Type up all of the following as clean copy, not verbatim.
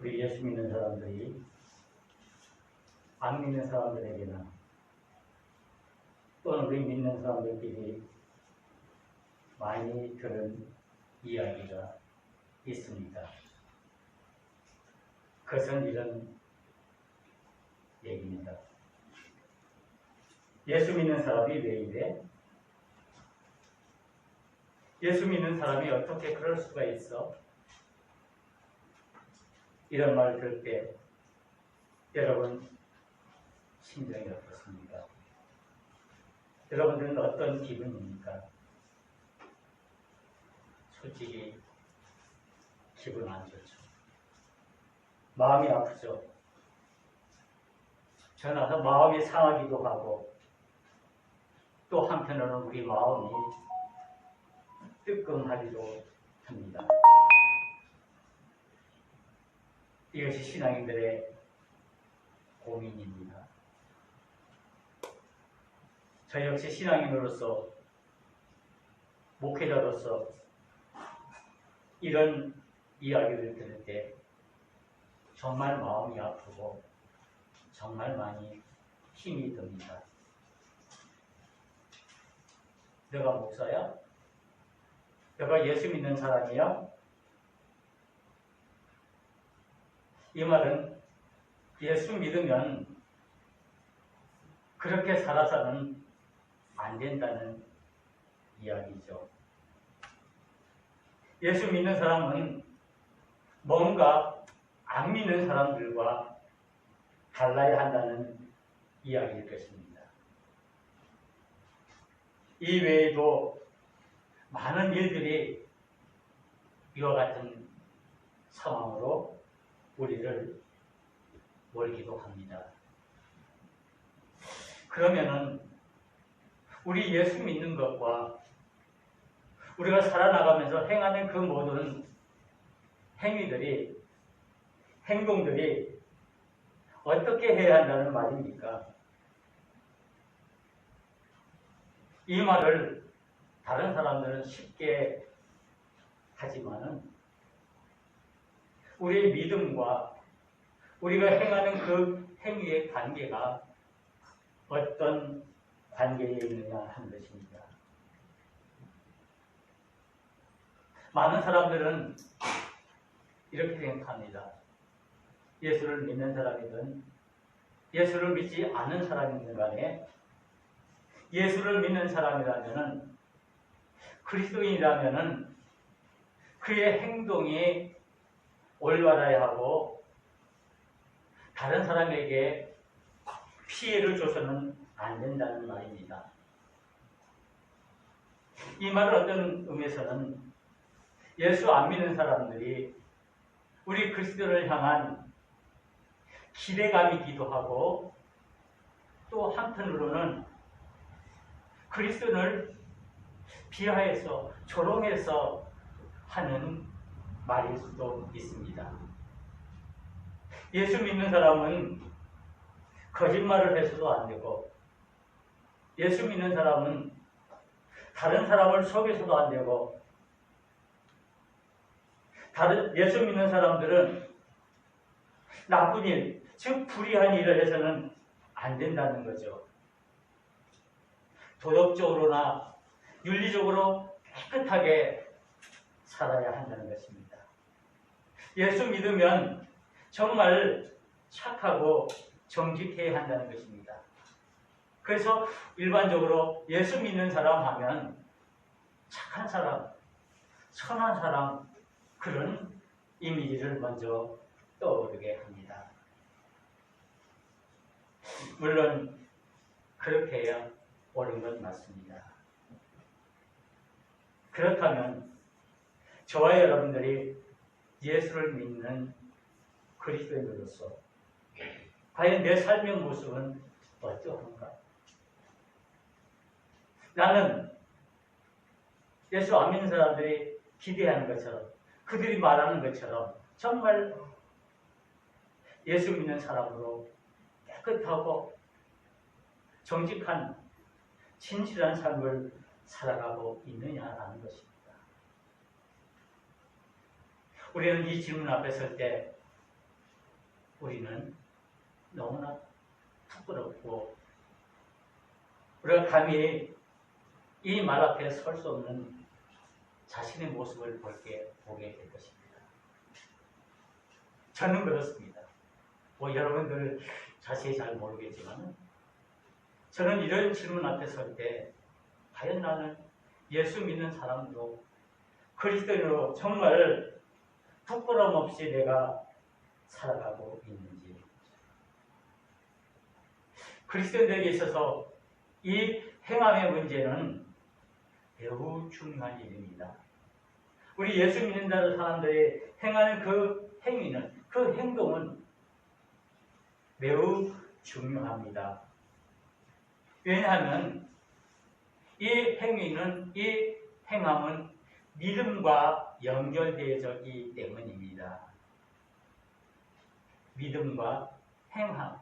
우리 예수 믿는 사람들이 안 믿는 사람들에게나 또는 우리 믿는 사람들끼리 많이 들은 이야기가 있습니다. 그것은 이런 얘기입니다. 예수 믿는 사람이 왜 이래? 예수 믿는 사람이 어떻게 그럴 수가 있어? 이런 말을 들을 때 여러분 심정이 어떻습니까? 여러분들은 어떤 기분입니까? 솔직히 기분 안 좋죠. 마음이 아프죠. 전화서 마음이 상하기도 하고 또 한편으로는 우리 마음이 뜨끔하기도 합니다. 이것이 신앙인들의 고민입니다. 저 역시 신앙인으로서 목회자로서 이런 이야기를 들을 때 정말 마음이 아프고 정말 많이 힘이 듭니다. 내가 목사야? 내가 예수 믿는 사람이야? 이 말은 예수 믿으면 그렇게 살아서는 안 된다는 이야기죠. 예수 믿는 사람은 뭔가 안 믿는 사람들과 달라야 한다는 이야기일 것입니다. 이 외에도 많은 일들이 이와 같은 상황으로 우리를 몰기도 합니다. 그러면은 우리 예수 믿는 것과 우리가 살아나가면서 행하는 그 모든 행위들이, 행동들이 어떻게 해야 한다는 말입니까? 이 말을 다른 사람들은 쉽게 하지만은 우리의 믿음과 우리가 행하는 그 행위의 관계가 어떤 관계에 있느냐 하는 것입니다. 많은 사람들은 이렇게 생각합니다. 예수를 믿는 사람이든 예수를 믿지 않는 사람이든 간에 예수를 믿는 사람이라면은 그리스도인이라면은 그의 행동이 올바라야 하고 다른 사람에게 피해를 줘서는 안 된다는 말입니다. 이 말은 어떤 의미에서는 예수 안 믿는 사람들이 우리 그리스도를 향한 기대감이기도 하고 또 한편으로는 그리스도를 비하해서 조롱해서 하는 말일 수도 있습니다. 예수 믿는 사람은 거짓말을 해서도 안 되고 예수 믿는 사람은 다른 사람을 속여서도 안 되고 예수 믿는 사람들은 나쁜 일, 즉 불의한 일을 해서는 안 된다는 거죠. 도덕적으로나 윤리적으로 깨끗하게 살아야 한다는 것입니다. 예수 믿으면 정말 착하고 정직해야 한다는 것입니다. 그래서 일반적으로 예수 믿는 사람 하면 착한 사람, 선한 사람 그런 이미지를 먼저 떠오르게 합니다. 물론 그렇게 해야 옳은 건 맞습니다. 그렇다면 저와 여러분들이 예수를 믿는 그리스도인으로서 과연 내 삶의 모습은 어떠한가? 나는 예수 안 믿는 사람들이 기대하는 것처럼 그들이 말하는 것처럼 정말 예수 믿는 사람으로 깨끗하고 정직한 진실한 삶을 살아가고 있느냐라는 것입니다. 우리는 이 질문 앞에 설 때 우리는 너무나 부끄럽고 우리가 감히 이 말 앞에 설 수 없는 자신의 모습을 보게 될 것입니다. 저는 그렇습니다. 여러분들 자세히 잘 모르겠지만 저는 이런 질문 앞에 설 때 과연 나는 예수 믿는 사람으로 그리스도인으로 정말 부끄러움 없이 내가 살아가고 있는지. 그리스도인들에게 있어서 이 행함의 문제는 매우 중요한 일입니다. 우리 예수 믿는 사람들이 행하는 그 행위는, 그 행동은 매우 중요합니다. 왜냐하면 이 행위는, 이 행함은 믿음과 연결되어졌기 때문입니다. 믿음과 행함.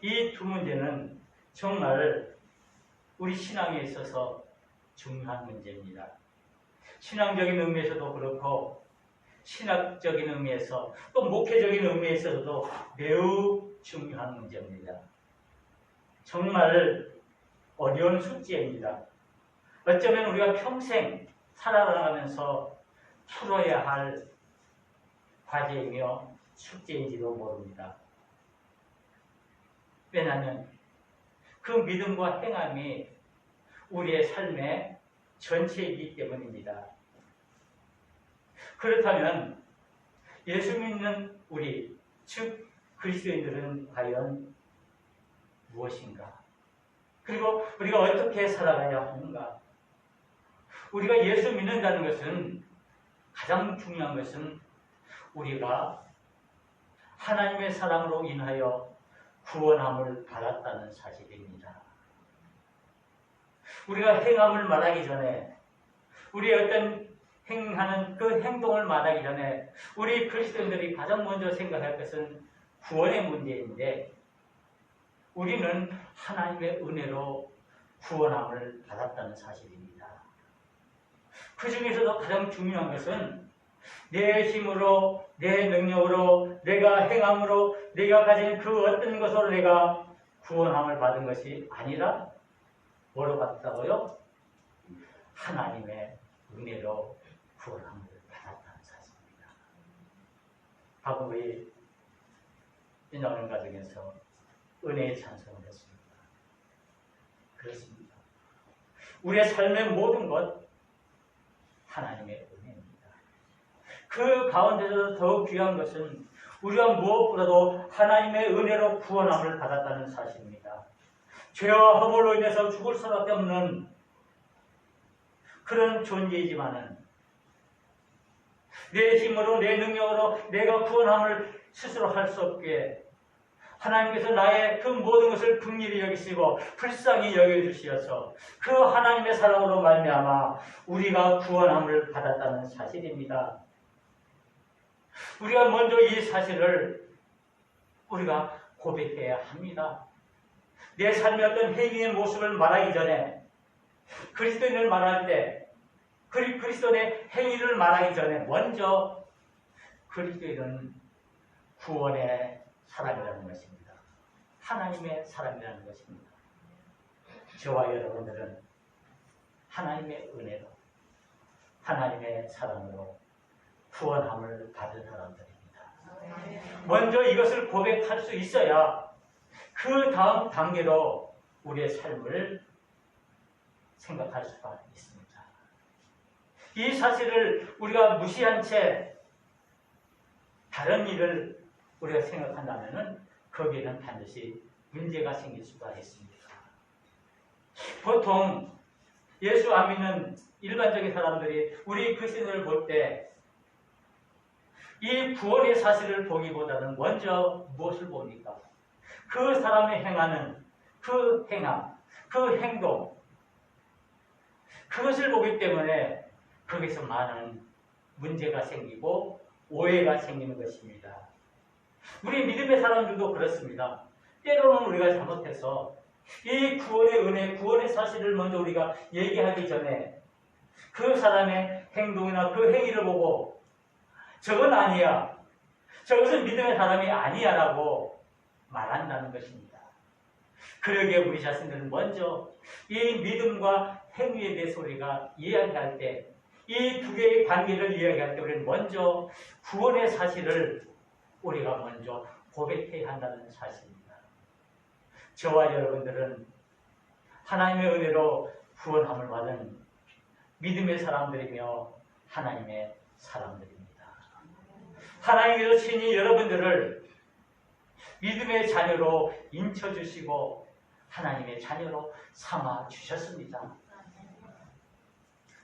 이 두 문제는 정말 우리 신앙에 있어서 중요한 문제입니다. 신앙적인 의미에서도 그렇고 신학적인 의미에서 또 목회적인 의미에 있어서도 매우 중요한 문제입니다. 정말 어려운 숙제입니다. 어쩌면 우리가 평생 살아가면서 풀어야 할 과제이며 숙제인지도 모릅니다. 왜냐하면 그 믿음과 행함이 우리의 삶의 전체이기 때문입니다. 그렇다면 예수 믿는 우리, 즉 그리스도인들은 과연 무엇인가? 그리고 우리가 어떻게 살아가야 하는가? 우리가 예수 믿는다는 것은 가장 중요한 것은 우리가 하나님의 사랑으로 인하여 구원함을 받았다는 사실입니다. 우리가 행함을 말하기 전에, 우리의 어떤 행하는 그 행동을 말하기 전에 우리 그리스도인들이 가장 먼저 생각할 것은 구원의 문제인데, 우리는 하나님의 은혜로 구원함을 받았다는 사실입니다. 그 중에서도 가장 중요한 것은 내 힘으로, 내 능력으로, 내가 행함으로, 내가 가진 그 어떤 것으로 내가 구원함을 받은 것이 아니라 뭐로 받았다고요? 하나님의 은혜로 구원함을 받았다는 사실입니다. 바울이 인하는 과정에서 은혜의 찬송을 했습니다. 그렇습니다. 우리의 삶의 모든 것 하나님의 은혜입니다. 그 가운데서 더욱 귀한 것은 우리가 무엇보다도 하나님의 은혜로 구원함을 받았다는 사실입니다. 죄와 허물로 인해서 죽을 수밖에 없는 그런 존재이지만은 내 힘으로, 내 능력으로 내가 구원함을 스스로 할 수 없게 하나님께서 나의 그 모든 것을 긍휼히 여기시고 불쌍히 여겨주시어서 그 하나님의 사랑으로 말미암아 우리가 구원함을 받았다는 사실입니다. 우리가 먼저 이 사실을 우리가 고백해야 합니다. 내 삶의 어떤 행위의 모습을 말하기 전에, 그리스도인을 말할 때, 그리스도인의 행위를 말하기 전에 먼저 그리스도인은 구원의 사람이라는 것입니다. 하나님의 사람이라는 것입니다. 저와 여러분들은 하나님의 은혜로, 하나님의 사랑으로 구원함을 받은 사람들입니다. 먼저 이것을 고백할 수 있어야 그 다음 단계로 우리의 삶을 생각할 수가 있습니다. 이 사실을 우리가 무시한 채 다른 일을 우리가 생각한다면 거기에는 반드시 문제가 생길 수가 있습니다. 보통 예수 안 믿는 일반적인 사람들이 우리 그리스도인을 볼 때 이 구원의 사실을 보기보다는 먼저 무엇을 봅니까? 그 사람의 행하는 그 행함, 그 행동, 그것을 보기 때문에 거기서 많은 문제가 생기고 오해가 생기는 것입니다. 우리 믿음의 사람들도 그렇습니다. 때로는 우리가 잘못해서 이 구원의 은혜, 구원의 사실을 먼저 우리가 얘기하기 전에 그 사람의 행동이나 그 행위를 보고 저건 아니야, 저것은 믿음의 사람이 아니야라고 말한다는 것입니다. 그러기에 우리 자신들은 먼저 이 믿음과 행위에 대해서 우리가 이야기할 때, 이 두 개의 관계를 이야기할 때 우리는 먼저 구원의 사실을 우리가 먼저 고백해야 한다는 사실입니다. 저와 여러분들은 하나님의 은혜로 구원함을 받은 믿음의 사람들이며 하나님의 사람들입니다. 하나님께서 친히 여러분들을 믿음의 자녀로 인쳐주시고 하나님의 자녀로 삼아주셨습니다.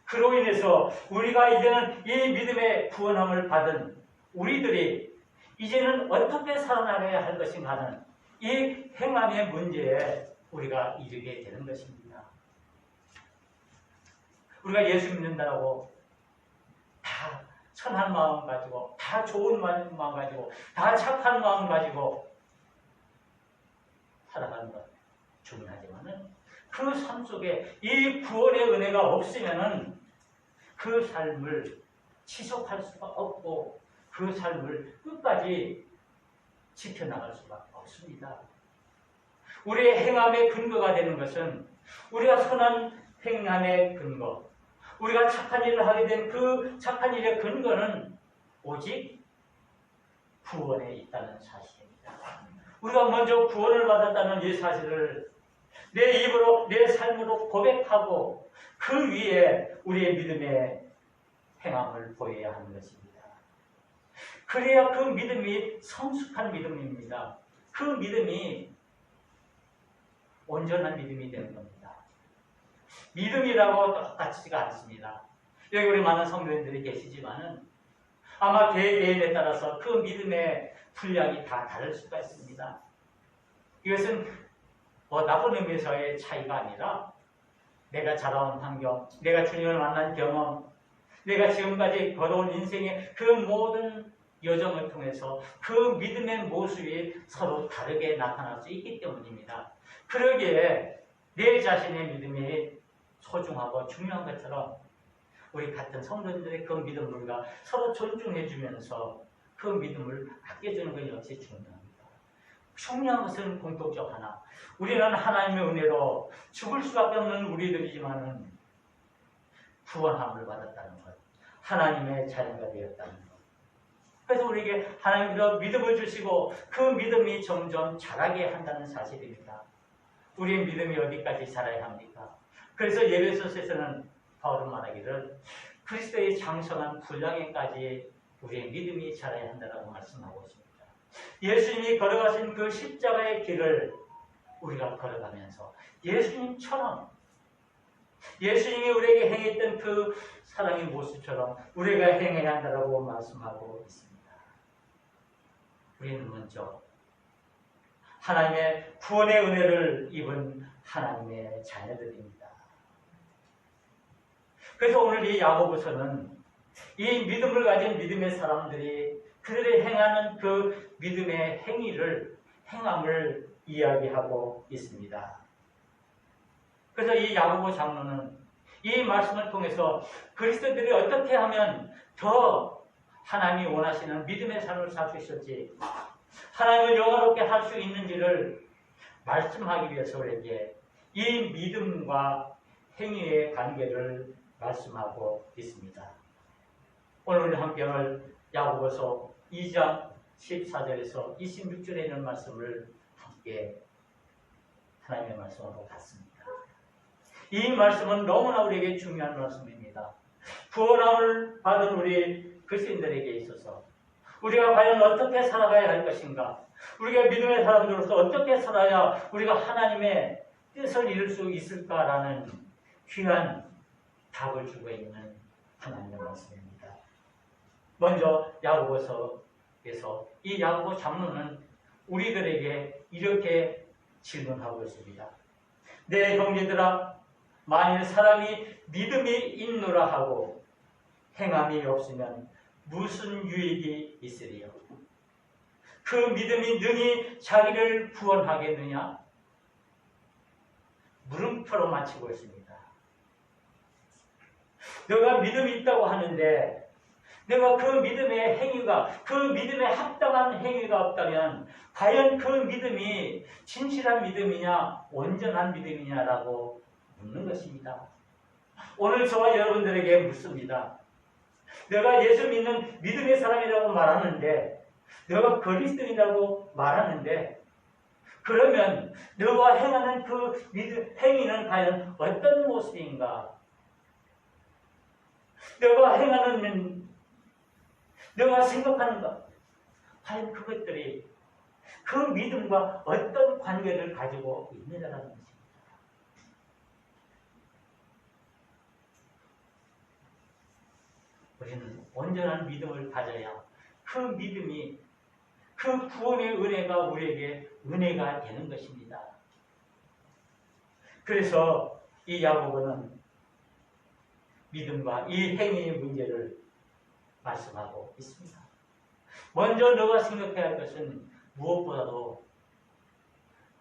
그로 인해서 우리가 이제는 이 믿음의 구원함을 받은 우리들이 이제는 어떻게 살아나가야 할 것인가 하는 이 행함의 문제에 우리가 이르게 되는 것입니다. 우리가 예수 믿는다고 다 선한 마음 가지고, 다 좋은 마음 가지고, 다 착한 마음 가지고 살아가는 것 중요하지만은 그 삶 속에 이 구원의 은혜가 없으면은 그 삶을 지속할 수가 없고 그 삶을 끝까지 지켜나갈 수가 없습니다. 우리의 행함의 근거가 되는 것은 우리가 선한 행함의 근거, 우리가 착한 일을 하게 된 그 착한 일의 근거는 오직 구원에 있다는 사실입니다. 우리가 먼저 구원을 받았다는 이 사실을 내 입으로, 내 삶으로 고백하고 그 위에 우리의 믿음의 행함을 보여야 하는 것입니다. 그래야 그 믿음이 성숙한 믿음입니다. 그 믿음이 온전한 믿음이 되는 겁니다. 믿음이라고 똑같지가 않습니다. 여기 우리 많은 성도님들이 계시지만은 아마 개개인에 따라서 그 믿음의 분량이 다 다를 수가 있습니다. 이것은 나쁜 의미에서의 차이가 아니라 내가 자라온 환경, 내가 주님을 만난 경험, 내가 지금까지 걸어온 인생의 그 모든 여정을 통해서 그 믿음의 모습이 서로 다르게 나타날 수 있기 때문입니다. 그러기에 내 자신의 믿음이 소중하고 중요한 것처럼 우리 같은 성도들의 그 믿음을 우리가 서로 존중해주면서 그 믿음을 아껴주는 것 역시 중요합니다. 중요한 것은 공통적 하나. 우리는 하나님의 은혜로 죽을 수밖에 없는 우리들이지만은 구원함을 받았다는 것. 하나님의 자녀가 되었다는 것. 그래서 우리에게 하나님께서 믿음을 주시고 그 믿음이 점점 자라게 한다는 사실입니다. 우리의 믿음이 어디까지 자라야 합니까? 그래서 예배소서에서는 바울은 말하기를 그리스도의 장성한 분량에까지 우리의 믿음이 자라야 한다고 말씀하고 있습니다. 예수님이 걸어가신 그 십자가의 길을 우리가 걸어가면서 예수님처럼 예수님이 우리에게 행했던 그 사랑의 모습처럼 우리가 행해야 한다고 말씀하고 있습니다. 우리는 먼저 하나님의 구원의 은혜를 입은 하나님의 자녀들입니다. 그래서 오늘 이 야고보서는 이 믿음을 가진 믿음의 사람들이 그들이 행하는 그 믿음의 행함을 이야기하고 있습니다. 그래서 이 야고보 장로는 이 말씀을 통해서 그리스도인들이 어떻게 하면 더 하나님이 원하시는 믿음의 삶을 살 수 있을지, 하나님을 영화롭게 할 수 있는지를 말씀하기 위해서 우리에게 이 믿음과 행위의 관계를 말씀하고 있습니다. 오늘 우리 함께 야고보서 2장 14절에서 26절에 있는 말씀을 함께 하나님의 말씀으로 봤습니다. 이 말씀은 너무나 우리에게 중요한 말씀입니다. 구원함을 받은 우리 그리스도인들에게 있어서 우리가 과연 어떻게 살아가야 할 것인가, 우리가 믿음의 사람들로서 어떻게 살아야 우리가 하나님의 뜻을 이룰 수 있을까라는 귀한 답을 주고 있는 하나님의 말씀입니다. 먼저 야고보서에서 이 야고보 장로는 우리들에게 이렇게 질문하고 있습니다. 내 형제들아, 만일 사람이 믿음이 있노라 하고 행함이 없으면 무슨 유익이 있으리요? 그 믿음이 능히 자기를 구원하겠느냐? 물음표로 마치고 있습니다. 너가 믿음이 있다고 하는데 내가 그 믿음의 행위가, 그 믿음에 합당한 행위가 없다면 과연 그 믿음이 진실한 믿음이냐, 온전한 믿음이냐라고 묻는 것입니다. 오늘 저와 여러분들에게 묻습니다. 내가 예수 믿는 믿음의 사람이라고 말하는데, 내가 그리스도인이라고 말하는데, 그러면 너가 행하는 그 믿음, 행위는 과연 어떤 모습인가? 너가 행하는, 너가 생각하는 것, 과연 그것들이 그 믿음과 어떤 관계를 가지고 있느냐라는 것입니다. 우리는 온전한 믿음을 가져야 그 믿음이, 그 구원의 은혜가 우리에게 은혜가 되는 것입니다. 그래서 이 야고보는 믿음과 이 행위의 문제를 말씀하고 있습니다. 먼저 너가 생각해야 할 것은 무엇보다도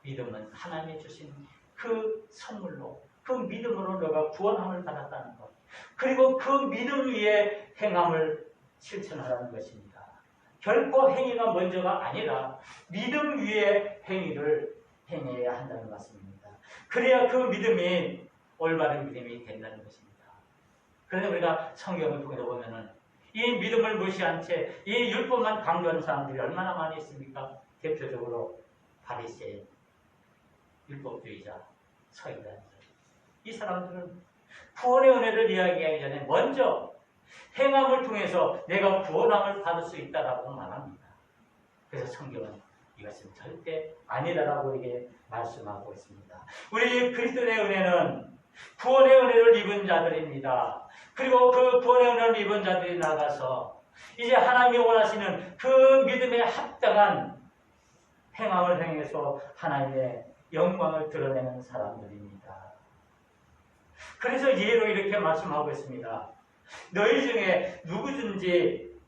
믿음은 하나님이 주신 그 선물로, 그 믿음으로 너가 구원함을 받았다는 것, 그리고 그 믿음 위에 행함을 실천하라는 것입니다. 결코 행위가 먼저가 아니라 믿음 위에 행위를 행해야 한다는 말씀입니다. 그래야 그 믿음이 올바른 믿음이 된다는 것입니다. 그래서 우리가 성경을 통해서 보면은 이 믿음을 무시한 채 이 율법만 강조하는 사람들이 얼마나 많이 있습니까? 대표적으로 바리새인, 율법주의자, 서기관. 이 사람들은 구원의 은혜를 이야기하기 전에 먼저 행함을 통해서 내가 구원함을 받을 수 있다라고 말합니다. 그래서 성경은 이것은 절대 아니다라고 이게 말씀하고 있습니다. 우리 그리스도의 은혜는 구원의 은혜를 입은 자들입니다. 그리고 그 구원의 은혜를 입은 자들이 나가서 이제 하나님이 원하시는 그 믿음에 합당한 행함을 행해서 하나님의 영광을 드러내는 사람들입니다. 그래서 예로 이렇게 말씀하고 있습니다. 너희 중에 누구든지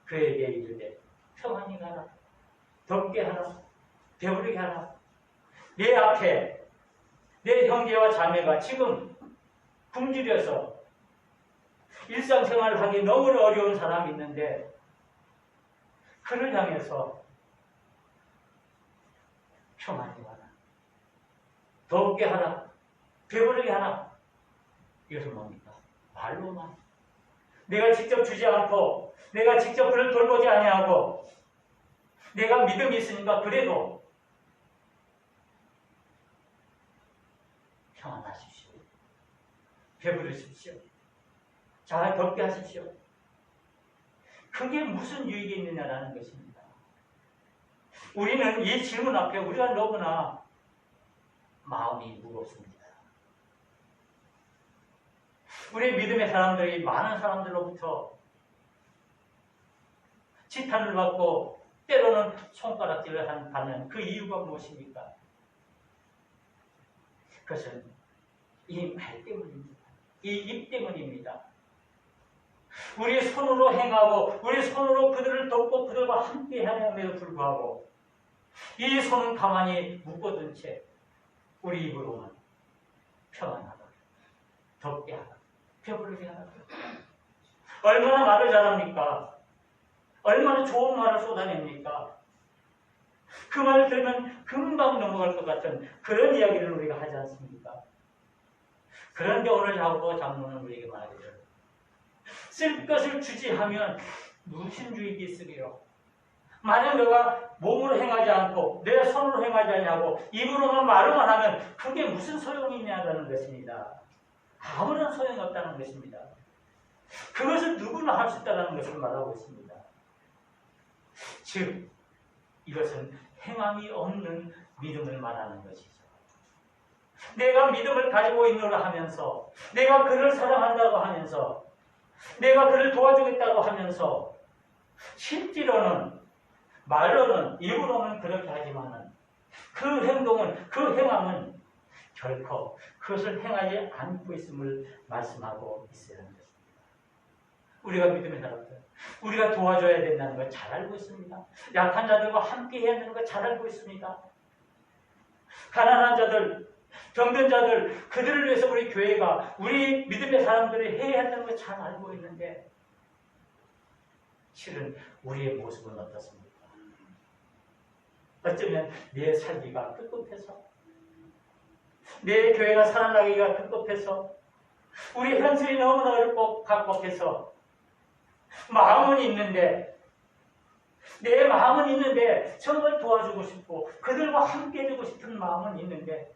그에게 이르되 평안히 가라, 덥게 하라, 배부르게 하라. 내 앞에 내 형제와 자매가 지금 굶주려서 일상생활을 하기 너무 어려운 사람이 있는데 그를 향해서 평안히 가라, 덥게 하라, 배부르게 하라. 이것은 뭡니까? 말로만. 내가 직접 주지 않고 내가 직접 그를 돌보지 아니하고 내가 믿음이 있으니까 그래도 평안하십시오, 배부르십시오, 잘 덥게 하십시오. 그게 무슨 유익이 있느냐라는 것입니다. 우리는 이 질문 앞에 우리가 너무나 마음이 무겁습니다. 우리 믿음의 사람들이 많은 사람들로부터 지탄을 받고 때로는 손가락질을 받는 그 이유가 무엇입니까? 그것은 이 말 때문입니다. 이 입 때문입니다. 우리 손으로 행하고 우리 손으로 그들을 돕고 그들과 함께 하는데도 불구하고 이 손은 가만히 묶어둔 채 우리 입으로는 평안하다, 덥게 하다, 배부르게 하다. 얼마나 말을 잘합니까? 얼마나 좋은 말을 쏟아냅니까? 그 말을 들으면 금방 넘어갈 것 같은 그런 이야기를 우리가 하지 않습니까? 그런데 오늘 야고보 장로는 우리에게 말하기를 쓸 것을 주지 하면 무슨 유익이 있으리요? 만약 너가 몸으로 행하지 않고 내 손으로 행하지 않냐고 입으로만 말로만 하면 그게 무슨 소용이 있냐는 것입니다. 아무런 소용이 없다는 것입니다. 그것을 누구나 할 수 있다는 것을 말하고 있습니다. 즉 이것은 행함이 없는 믿음을 말하는 것이죠. 내가 믿음을 가지고 있노라 하면서 내가 그를 사랑한다고 하면서 내가 그를 도와주겠다고 하면서 실제로는 말로는 입으로는 그렇게 하지만은 그 행동은 그 행함은 결코 그것을 행하지 않고 있음을 말씀하고 있어야 하는 것입니다. 우리가 믿음의 사람들, 우리가 도와줘야 된다는 걸 잘 알고 있습니다. 약한 자들과 함께 해야 되는 걸 잘 알고 있습니다. 가난한 자들, 병든 자들, 그들을 위해서 우리 교회가, 우리 믿음의 사람들이 해야 한다는 걸 잘 알고 있는데 실은 우리의 모습은 어떻습니까? 어쩌면 내 살기가 급급해서, 내 교회가 살아나기가 급급해서, 우리 현실이 너무나 어렵고 각박해서 마음은 있는데, 내 마음은 있는데 정말 도와주고 싶고 그들과 함께 해주고 싶은 마음은 있는데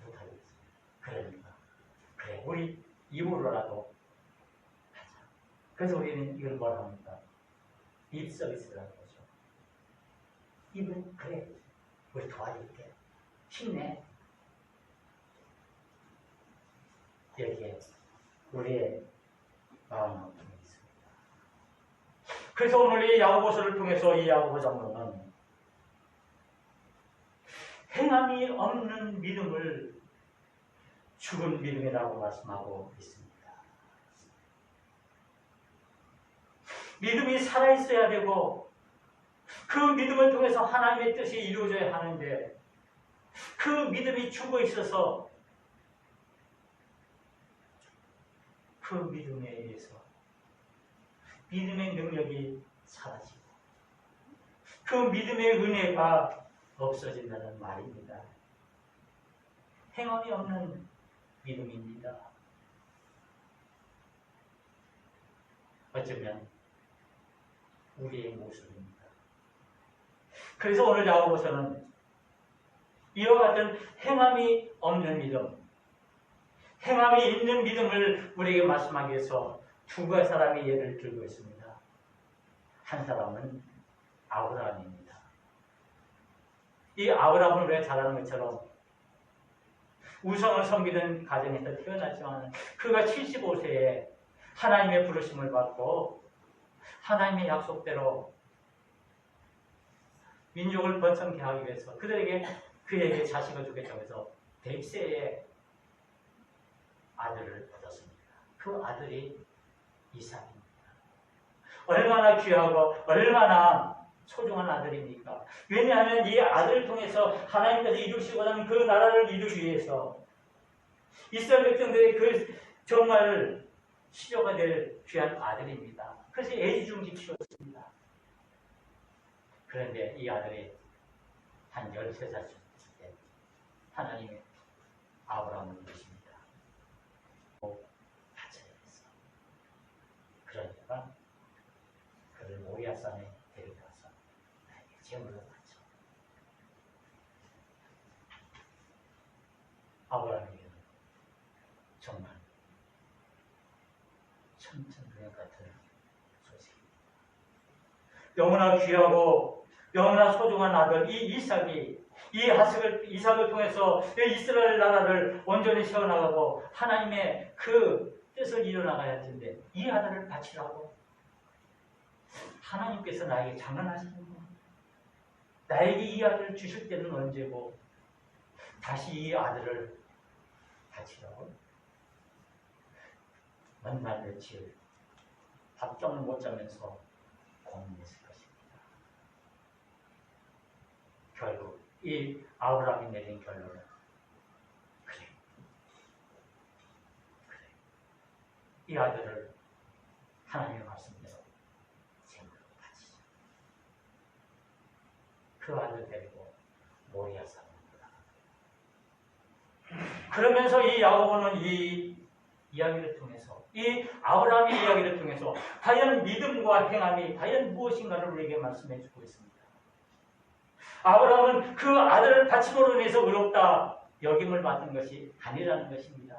못하겠어요. 그러니까 그래, 우리 입으로라도 하자. 그래서 우리는 이걸 뭐라 합니까? 입 서비스라는 거죠. 입은 그래, 우리 도와줄게, 힘내. 여기에 우리의 마음은 있습니다. 그래서 오늘 이 야고보서를 통해서 이 야고보 장로는 행함이 없는 믿음을 죽은 믿음이라고 말씀하고 있습니다. 믿음이 살아있어야 되고 그 믿음을 통해서 하나님의 뜻이 이루어져야 하는데 그 믿음이 죽어 있어서 그 믿음에 의해서 믿음의 능력이 사라지고 그 믿음의 은혜가 없어진다는 말입니다. 행함이 없는 믿음입니다. 어쩌면 우리의 모습입니다. 그래서 오늘 야고보서는 이와 같은 행함이 없는 믿음, 행함이 있는 믿음을 우리에게 말씀하기 위해서 두 사람의 예를 들고 있습니다. 한 사람은 아브라함입니다. 이 아브라함은 왜 잘하는 것처럼 우상을 섬기던 가정에서 태어났지만 그가 75세에 하나님의 부르심을 받고 하나님의 약속대로 민족을 번성케 하기 위해서 그에게 자식을 주겠다고 해서 100세에 아들을 얻었습니다. 그 아들이 이삭입니다. 얼마나 귀하고 얼마나 소중한 아들입니까? 왜냐하면 이 아들을 통해서 하나님께서 이루시고자 하는 그 나라를 이루기 위해서 이스라엘 백성들의 그 정말 치료가 될 귀한 아들입니다. 그래서 애지중지 키웠습니다. 그런데 이 아들이 한 13살쯤 됐을 때 하나님의 아브라함을 부르십니다. 그러니까 그를 모리아산에 데려가서 나에게 제물을 바쳐. 아브라함에게는 정말 천천그냥 같은 소식입니다. 너무나 귀하고 너무나 소중한 아들 이 이삭이 이삭을 통해서 이스라엘 나라를 온전히 세워나가고 하나님의 그 뜻을 이뤄나가야 할 텐데 이 아들을 바치라고 하나님께서 나에게 장난하시는 거예요. 나에게 이 아들을 주실 때는 언제고 다시 이 아들을 바치라고 만날 며칠 밥정을 못 자면서 고민했을 것입니다. 결국 이 아브라함이 내린 결론은 그래, 이 아들을 하나님의 말씀대로 제물로 바치자. 그 아들 데리고 모리아산으로 돌아갑니다. 그러면서 이 야고보는 이 이야기를 통해서 이 아브라함의 이야기를 통해서 과연 믿음과 행함이 과연 무엇인가를 우리에게 말씀해 주고 있습니다. 아브라함은 그 아들을 바침으로 인해서 의롭다 여김을 받은 것이 아니라는 것입니다.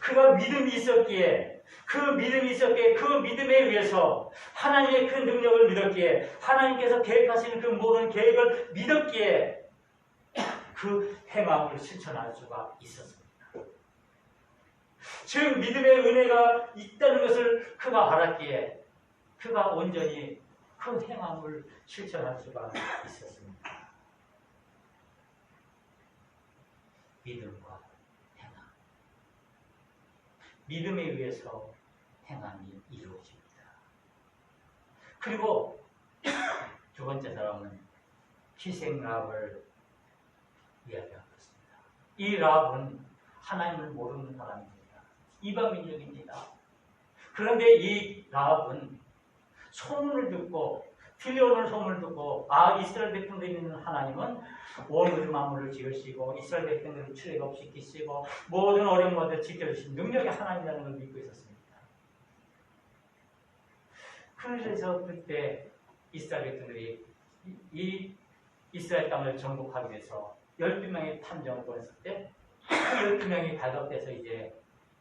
그가 믿음이 있었기에 그 믿음에 의해서 하나님의 그 능력을 믿었기에 하나님께서 계획하시는 그 모든 계획을 믿었기에 그 행함을 실천할 수가 있었습니다. 즉 믿음의 은혜가 있다는 것을 그가 알았기에 그가 온전히 그 행함을 실천할 수가 있었습니다. 믿음과 행함. 믿음에 의해서 행함이 이루어집니다. 그리고 두 번째 사람은 희생락을 이야기하고 있습니다. 이 라합은 하나님을 모르는 사람입니다. 이방 민족입니다. 그런데 이 라합은 소문을 듣고 들려오는 소문을 듣고 이스라엘 백성들이 있는 하나님은 온 우주 만물을 지으시고 이스라엘 백성들을 출애굽시키시고 모든 어려운 것을 지켜주신 능력의 하나님이라는 걸 믿고 있었습니다. 그래서 그때 이스라엘 백성들이 이 이스라엘 땅을 정복하기 위해서 12명의 탐정을 보냈을 때 그 12명이 발각돼서 이제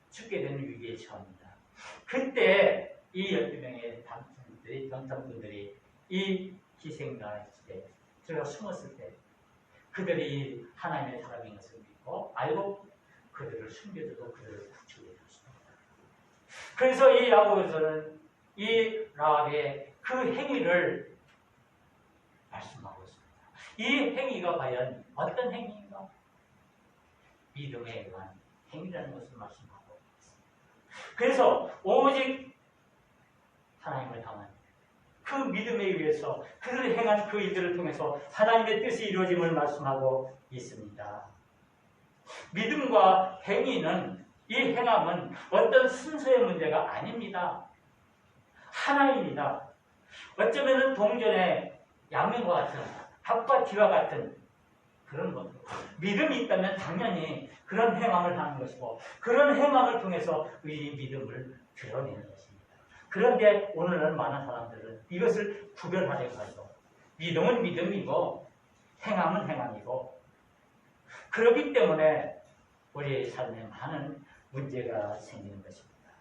죽게 되는 위기에 처합니다. 그때 이 12명의 탐정들이 이 희생자의 집에 들어가 숨었을 때 그들이 하나님의 사람인 것을 믿고 알고 그들을 숨겨주고 그들을 구출해 줬습니다. 그래서 이 야고보서는 이 라합의 그 행위를 말씀하고 있습니다. 이 행위가 과연 어떤 행위인가? 믿음에 의한 행위라는 것을 말씀하고 있습니다. 그래서 오직 하나님을 향한 그 믿음에 의해서 그들이 행한 그 일들을 통해서 하나님의 뜻이 이루어짐을 말씀하고 있습니다. 믿음과 행위는 이 행함은 어떤 순서의 문제가 아닙니다. 하나입니다. 어쩌면 동전의 양면과 같은 합과 뒤와 같은 그런 것. 믿음이 있다면 당연히 그런 행함을 하는 것이고 그런 행함을 통해서 우리 믿음을 드러내는 것입니다. 그런데 오늘날 많은 사람들은 이것을 구별하려고 하죠. 믿음은 믿음이고 행함은 행함이고 그렇기 때문에 우리의 삶에 많은 문제가 생기는 것입니다.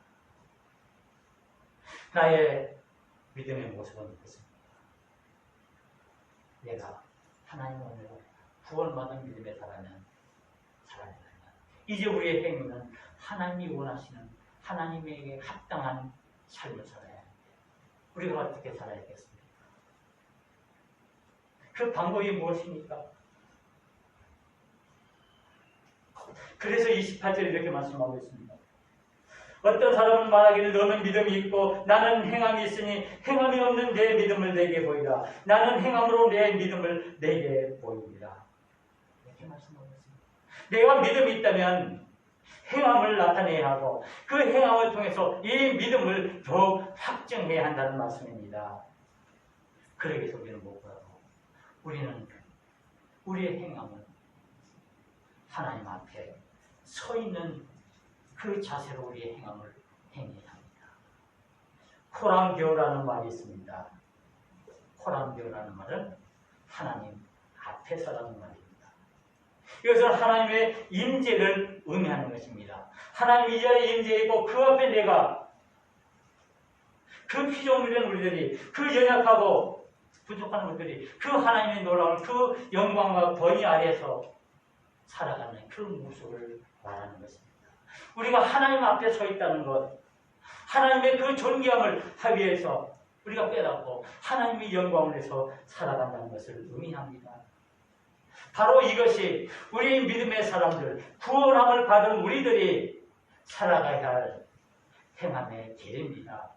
나의 믿음의 모습은 무엇입니까? 내가 하나님의 은혜로 구원받은 믿음의 사람이라면 이제 우리의 행위는 하나님이 원하시는 하나님에게 합당한 삶을 살아야 합니다. 우리가 어떻게 살아야겠습니까? 그 방법이 무엇입니까? 그래서 28절에 이렇게 말씀하고 있습니다. 어떤 사람은 말하기를 너는 믿음이 있고 나는 행함이 있으니 행함이 없는 내 믿음을 내게 보이라. 나는 행함으로 내 믿음을 내게 보이리라. 이렇게 말씀하고 있습니다. 내가 믿음이 있다면 행함을 나타내야 하고 그 행함을 통해서 이 믿음을 더욱 확증해야 한다는 말씀입니다. 그러기 위해서 우리는 무엇보다도 우리의 행함은 하나님 앞에 서 있는 그 자세로 우리의 행함을 행해야 합니다. 코람데오라는 말이 있습니다. 코람데오라는 말은 하나님 앞에 서라는 말입니다. 이것은 하나님의 임재를 의미하는 것입니다. 하나님 이 자리에 임재해 있고 그 앞에 내가 그 피조물된 우리들이 그 연약하고 부족한 우리들이 그 하나님의 놀라운 그 영광과 권위 아래에서 살아가는 그 모습을 말하는 것입니다. 우리가 하나님 앞에 서 있다는 것, 하나님의 그 존귀함을 하기 위해서 우리가 깨닫고 하나님의 영광을 위해서 살아간다는 것을 의미합니다. 바로 이것이 우리 믿음의 사람들, 구원함을 받은 우리들이 살아가야 할 행함의 길입니다.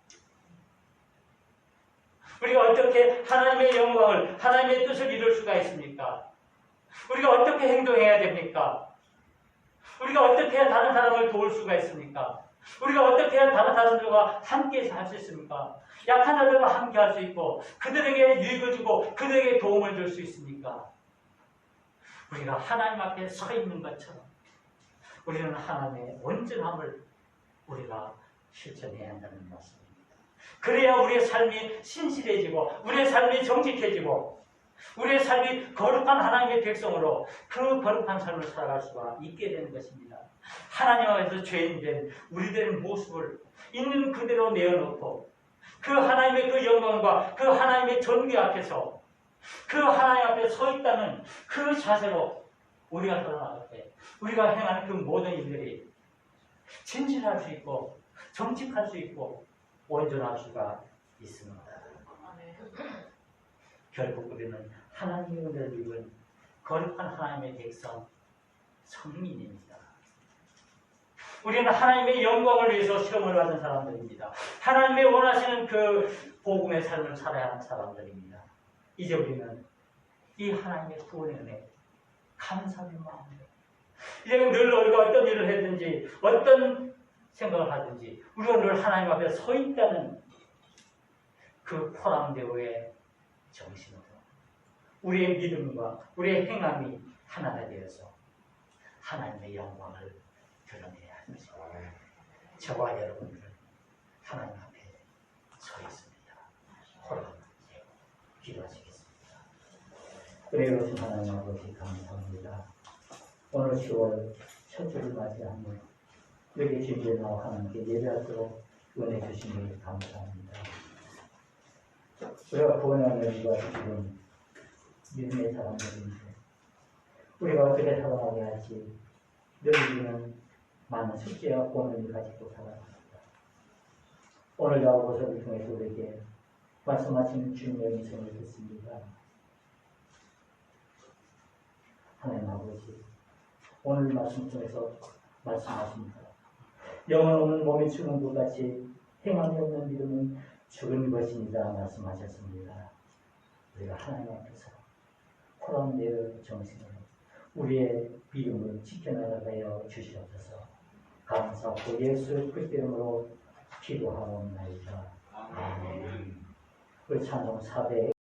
우리가 어떻게 하나님의 영광을, 하나님의 뜻을 이룰 수가 있습니까? 우리가 어떻게 행동해야 됩니까? 우리가 어떻게 해야 다른 사람을 도울 수가 있습니까? 우리가 어떻게 해야 다른 사람들과 함께해서 할 수 있습니까? 약한 자들과 함께 할 수 있고 그들에게 유익을 주고 그들에게 도움을 줄 수 있습니까? 우리가 하나님 앞에 서 있는 것처럼 우리는 하나님의 온전함을 우리가 실천해야 한다는 말씀입니다. 그래야 우리의 삶이 신실해지고 우리의 삶이 정직해지고 우리의 삶이 거룩한 하나님의 백성으로 그 거룩한 삶을 살아갈 수가 있게 되는 것입니다. 하나님 앞에서 죄인된 우리들의 모습을 있는 그대로 내어놓고 그 하나님의 그 영광과 그 하나님의 존귀 앞에서 그 하나님 앞에 서 있다는 그 자세로 우리가 살아나갈 때 우리가 행하는 그 모든 일들이 진실할 수 있고 정직할 수 있고 온전할 수가 있습니다. 결국 우리는 하나님의 은혜를 입은 거룩한 하나님의 백성, 성민입니다. 우리는 하나님의 영광을 위해서 시험을 받은 사람들입니다. 하나님의 원하시는 그 복음의 삶을 살아야 하는 사람들입니다. 이제 우리는 이 하나님의 구원의 은혜, 감사의 마음으로. 이제 늘 우리가 어떤 일을 했든지 어떤 생각을 하든지 우리가 늘 하나님 앞에 서 있다는 그 포랑대오의 정신으로 우리의 믿음과 우리의 행함이 하나가 되어서 하나님의 영광을 드러내야 하는 것입니다. 저와 여러분들은 하나님 앞에 서 있습니다. 포랑대오 기도하시겠습니다. 은혜로우신 하나님 아버지 감사합니다. 오늘 10월 첫 주를 맞이하며 여기 주님께 나와 하나님께 예배하도록 은혜 주신 것 감사합니다. 우리가 구원하는 우리가 지금 믿음의 사람들인데 우리가 어떻게 살아가게 할지 늘 우리는 많은 숙제와 고민을 가지고 살아갑니다. 오늘 야고보서를 통해서 우리에게 말씀하시는 주님의 음성을 듣습니다. 하나님 아버지, 오늘 말씀 통해서 말씀하십니다. 영혼 없는 몸이 죽은 것 같이 행함이 없는 믿음은 죽은 것입니다. 말씀하셨습니다. 우리가 하나님 앞에서 포럼되어 정신으로 우리의 믿음을 지켜나가여 주시옵소서. 감사하고 예수 그 이름으로 기도하옵나이다. 아멘. 우리 찬송 400